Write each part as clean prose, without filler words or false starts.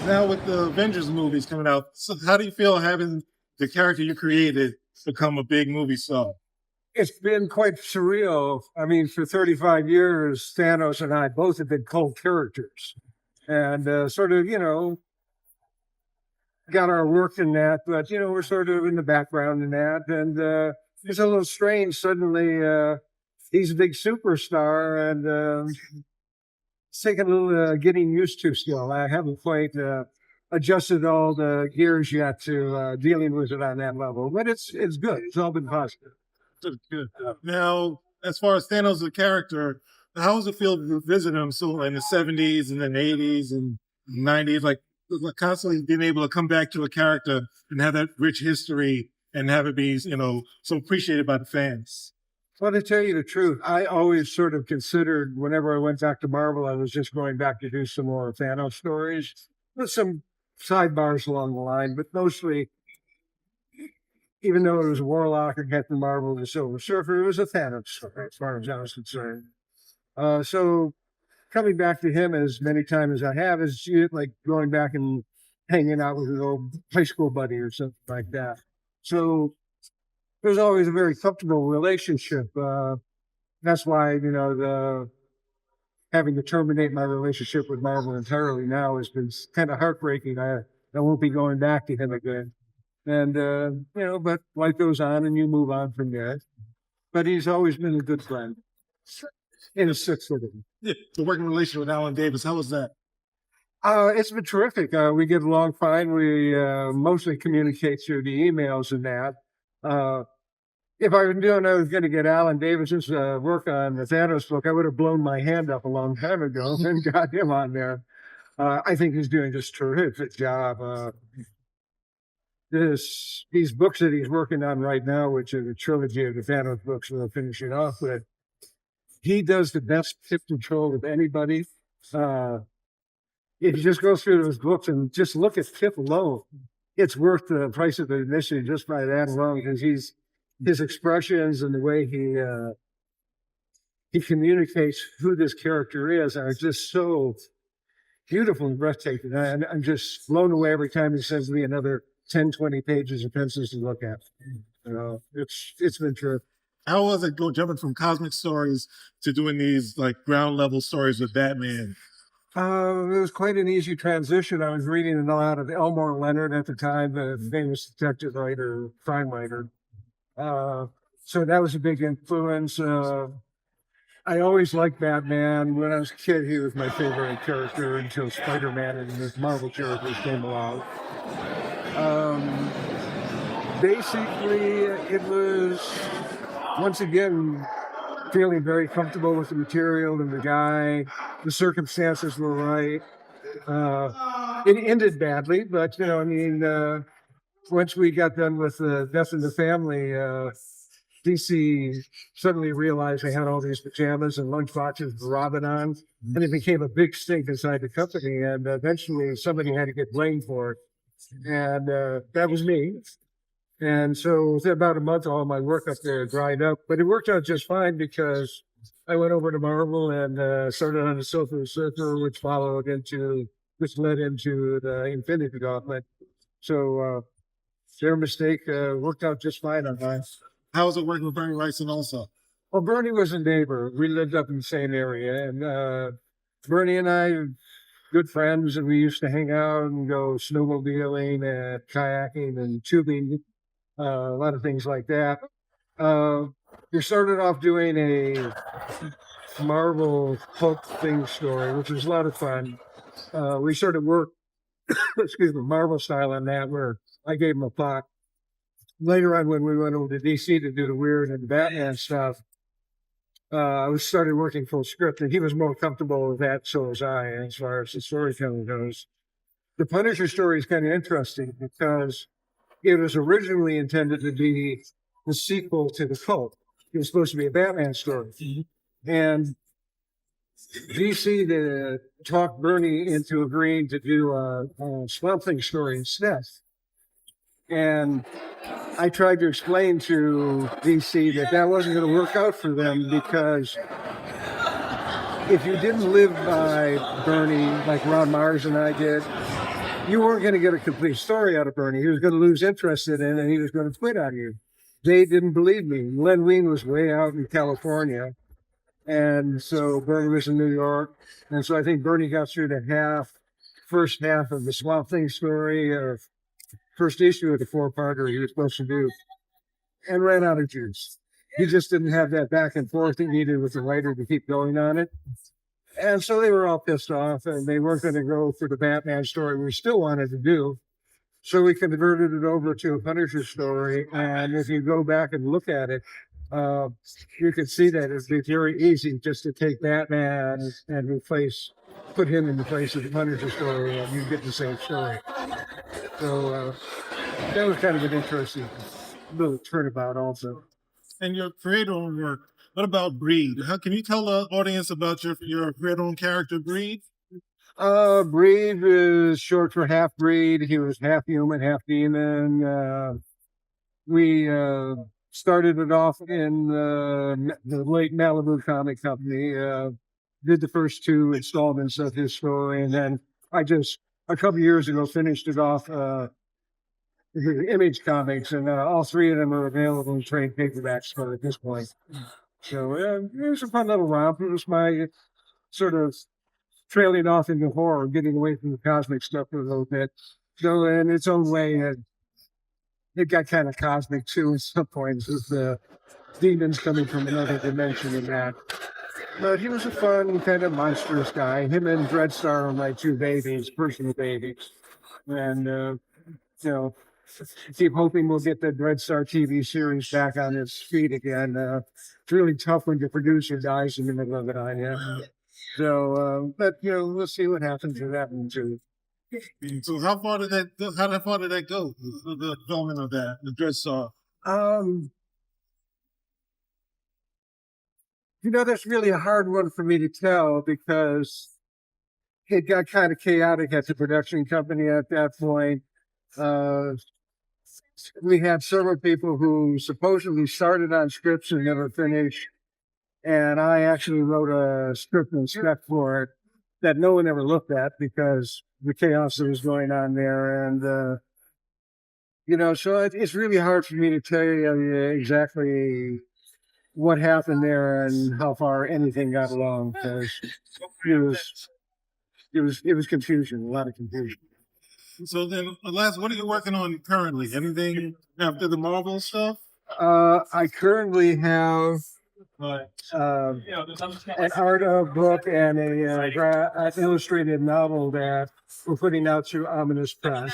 Now with the Avengers movies coming out, so how do you feel having the character you created become a big movie star? It's been quite surreal. I mean, for 35 years, Thanos and I both have been cult characters and sort of, got our work in that, but, we're sort of in the background in that. And it's a little strange. Suddenly, he's a big superstar and it's taken a little getting used to still. I haven't quite adjusted all the gears yet to dealing with it on that level, but it's good. It's all been positive. Good. Now, as far as Thanos the character, how does it feel to visit him so in the 70s and then 80s and 90s, like constantly being able to come back to a character and have that rich history and have it be, so appreciated by the fans? Well, to tell you the truth, I always sort of considered whenever I went back to Marvel, I was just going back to do some more Thanos stories with some sidebars along the line, but mostly, even though it was Warlock or Captain Marvel, the Silver Surfer, it was a Thanos story as far as I was concerned. So coming back to him as many times as I have is like going back and hanging out with an old high school buddy or something like that. So there's always a very comfortable relationship. That's why, the having to terminate my relationship with Marvel entirely now has been kind of heartbreaking. I won't be going back to him again. And, but life goes on and you move on from there. But he's always been a good friend. In a sixth of him. Yeah, the working relationship with Alan Davis, how was that? It's been terrific. We get along fine. We mostly communicate through the emails and that. If I was going to get Alan Davis's work on the Thanos book, I would have blown my hand up a long time ago and got him on there. I think he's doing just a terrific job. These books that he's working on right now, which are the trilogy of the Thanos books we're finishing off with, he does the best tip control of anybody. If you just go through those books and just look at tip alone, it's worth the price of admission just by that alone, because his expressions and the way he communicates who this character is are just so beautiful and breathtaking. I'm just blown away every time he sends me another 10, 20 pages of pencils to look at. It's been terrific. How was it jumping from cosmic stories to doing these like ground level stories with Batman? It was quite an easy transition. I was reading a lot of Elmore Leonard at the time, the famous detective writer, crime writer. So that was a big influence. I always liked Batman. When I was a kid, he was my favorite character until Spider-Man and the Marvel characters came along. Basically, it was, once again, feeling very comfortable with the material and the guy. The circumstances were right. It ended badly, but, once we got done with Death in the Family, DC suddenly realized they had all these pajamas and lunchboxes for Robin on, and it became a big stink inside the company, and eventually somebody had to get blamed for it, and that was me. And so within about a month, all my work up there dried up, but it worked out just fine because I went over to Marvel and started on the Silver Surfer, which led into the Infinity Gauntlet. So their mistake worked out just fine on mine. How was it working with Bernie Wrightson also? Well, Bernie was a neighbor. We lived up in the same area, and Bernie and I good friends, and we used to hang out and go snowmobiling and kayaking and tubing, a lot of things like that. We started off doing a Marvel Hulk thing story, which was a lot of fun. We sort of worked, Marvel style on that, where I gave him a plot. Later on, when we went over to DC to do the Weird and Batman stuff, I started working full script, and he was more comfortable with that, so was I, as far as the storytelling goes. The Punisher story is kind of interesting because it was originally intended to be the sequel to the Cult. It was supposed to be a Batman story. Mm-hmm. And DC talked Bernie into agreeing to do a Swamp Thing story instead. And I tried to explain to DC that wasn't going to work out for them, because if you didn't live by Bernie like Ron Mars and I did, you weren't going to get a complete story out of Bernie. He was going to lose interest in it, and he was going to quit on you. They didn't believe me. Len Wein was way out in California, and so Bernie was in New York. And so I think Bernie got through the first half of the Swamp Thing story, or first issue of the four-parter he was supposed to do, and ran out of juice. He just didn't have that back and forth he needed with the writer to keep going on it. And so they were all pissed off, and they weren't going to go for the Batman story we still wanted to do. So we converted it over to a Punisher story. And if you go back and look at it, you can see that it'd be very easy just to take Batman and put him in the place of the Punisher story, and you get the same story. So that was kind of an interesting little turnabout also. And your creator work, what about Breed? How can you tell the audience about your creator character, Breed? Breed is short for half breed. He was half human, half demon. We started it off in the late Malibu Comic Company. Did the first two installments of his story, and then I just a couple years ago finished it off. Image Comics, and all three of them are available in trade paperbacks at this point. So it was a fun little romp. It was my sort of trailing off into horror, getting away from the cosmic stuff for a little bit. So in its own way, it got kind of cosmic too at some points, with the demons coming from another dimension and that. But he was a fun, kind of monstrous guy. Him and Dreadstar are my two babies, personal babies. And, keep hoping we'll get the Dreadstar TV series back on its feet again. It's really tough when your producer dies in the middle of it on you. So, but we'll see what happens with that one too. So how far did that go? The filming of that, the Dreadstar. That's really a hard one for me to tell because it got kind of chaotic at the production company at that point. We had several people who supposedly started on scripts and never finished. And I actually wrote a script and spec for it that no one ever looked at because the chaos that was going on there. And, so it's really hard for me to tell you exactly what happened there and how far anything got along because it was confusion, a lot of confusion. So then, what are you working on currently? Anything after the Marvel stuff? I currently have an art book and an illustrated novel that we're putting out through Ominous Press.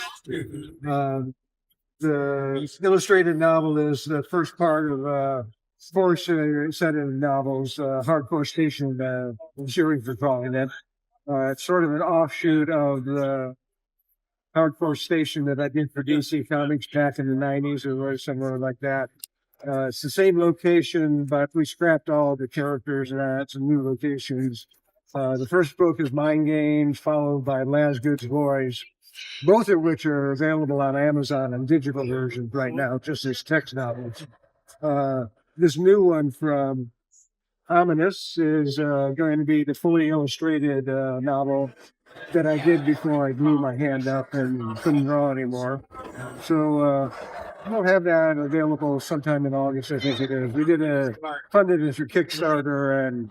The illustrated novel is the first part of a set of novels, Hardcore Station, series we're calling it. It's sort of an offshoot of the Hardcore Station that I did for DC Comics back in the 90s or somewhere like that. It's the same location, but we scrapped all the characters and add some new locations. The first book is Mind Games, followed by Lasgood's Boys, both of which are available on Amazon in digital versions right now, just as text novels. This new one from Ominous is going to be the fully illustrated novel that I did before I blew my hand up and couldn't draw anymore. So we'll have that available sometime in August, I think it is. We funded it through Kickstarter, and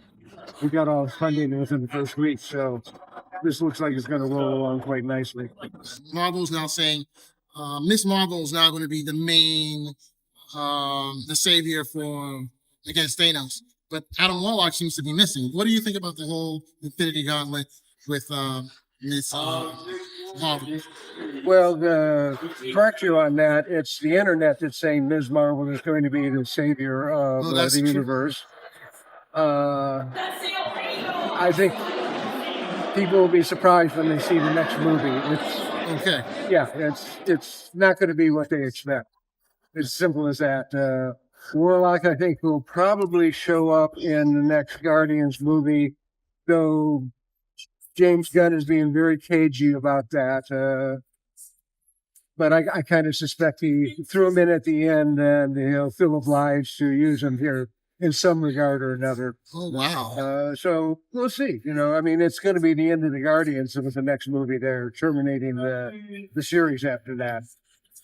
we got all funding within the first week. So this looks like it's going to roll along quite nicely. Marvel's now saying Miss Marvel is now going to be the main, the savior against Thanos. But Adam Warlock seems to be missing. What do you think about the whole Infinity Gauntlet with Miss Marvel? Well, to correct you on that, it's the internet that's saying Ms. Marvel is going to be the savior of the universe. I think people will be surprised when they see the next movie. It's not going to be what they expect. It's as simple as that. Warlock, I think, will probably show up in the next Guardians movie, though James Gunn is being very cagey about that. But I kind of suspect he threw him in at the end, and he'll feel obliged to use him here in some regard or another. Oh wow. So we'll see. I mean, it's going to be the end of the Guardians with the next movie. They're terminating the series after that.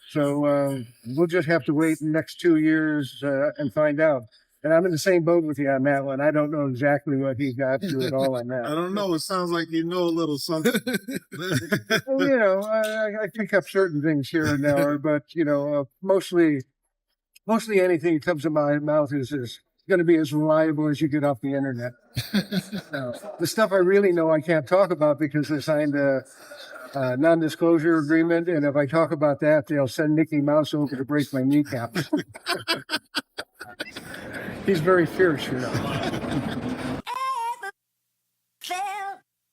So we'll just have to wait the next 2 years and find out. And I'm in the same boat with you on that one. I don't know exactly what he got to at all on that. I don't know. It sounds like you know a little something. Well, I pick up certain things here and there, but mostly anything that comes to my mouth is going to be as reliable as you get off the internet. The stuff I really know I can't talk about because they signed a non-disclosure agreement, and if I talk about that, they'll send Mickey Mouse over to break my kneecaps. He's very fierce,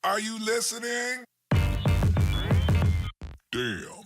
Are you listening? Damn.